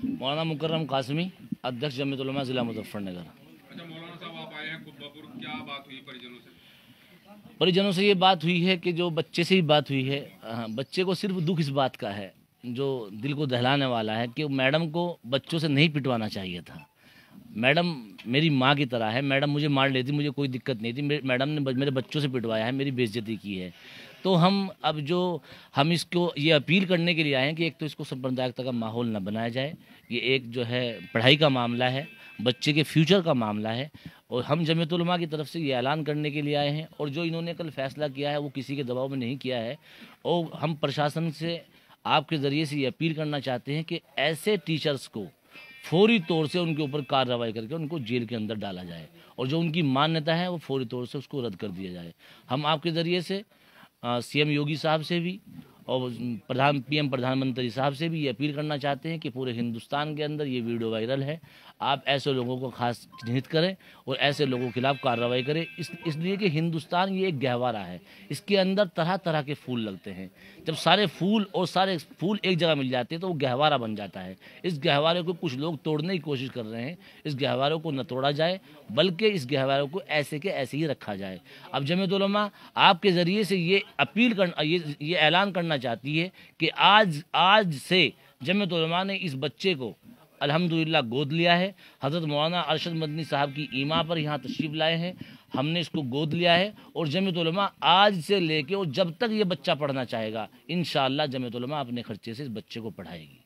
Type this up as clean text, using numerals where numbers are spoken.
मौलाना मुकर्रम कासमी, अध्यक्ष जमीयत उलमा ज़िला मुजफ्फरनगर। अच्छा मौलाना साहब, आप आए हैं कुब्बापुर, क्या बात हुई परिजनों से? परिजनों से ये बात हुई है कि जो बच्चे से ही बात हुई है, बच्चे को सिर्फ दुख इस बात का है जो दिल को दहलाने वाला है कि मैडम को बच्चों से नहीं पिटवाना चाहिए था। मैडम मेरी माँ की तरह है, मैडम मुझे मार लेती, मुझे कोई दिक्कत नहीं थी, मैडम ने मेरे बच्चों से पिटवाया है, मेरी बेइज्जती की है। तो हम इसको ये अपील करने के लिए आए हैं कि एक तो इसको सांप्रदायिकता का माहौल न बनाया जाए। ये एक जो है पढ़ाई का मामला है, बच्चे के फ्यूचर का मामला है, और हम जमीयत उलमा की तरफ से ये ऐलान करने के लिए आए हैं। और जो इन्होंने कल फैसला किया है वो किसी के दबाव में नहीं किया है, और हम प्रशासन से आपके ज़रिए से ये अपील करना चाहते हैं कि ऐसे टीचर्स को फौरी तौर से उनके ऊपर कार्रवाई करके उनको जेल के अंदर डाला जाए, और जो उनकी मान्यता है वो फौरी तौर से उसको रद्द कर दिया जाए। हम आपके ज़रिए से सीएम योगी साहब से भी और पीएम प्रधानमंत्री साहब से भी ये अपील करना चाहते हैं कि पूरे हिंदुस्तान के अंदर ये वीडियो वायरल है, आप ऐसे लोगों को खास चिन्हित करें और ऐसे लोगों के खिलाफ कार्रवाई करें। इसलिए कि हिंदुस्तान ये एक गहवारा है, इसके अंदर तरह तरह के फूल लगते हैं। जब सारे फूल एक जगह मिल जाते हैं तो वो गहवारा बन जाता है। इस गहवारे को कुछ लोग तोड़ने की कोशिश कर रहे हैं। इस गहवारे को न तोड़ा जाए, बल्कि इस गहवारे को ऐसे के ऐसे ही रखा जाए। अब जमीयत उलमा आपके ज़रिए से ये अपील करना, ये ऐलान करना चाहती है कि आज से जमीयत उलमा ने इस बच्चे को अल्हम्दुलिल्लाह गोद लिया है। हज़रत मौलाना अरशद मदनी साहब की ईमा पर यहाँ तशरीफ़ लाए हैं, हमने इसको गोद लिया है। और जमीयत उलमा आज से लेके और जब तक ये बच्चा पढ़ना चाहेगा, इंशाअल्लाह जमीयत उलमा अपने खर्चे से इस बच्चे को पढ़ाएगी।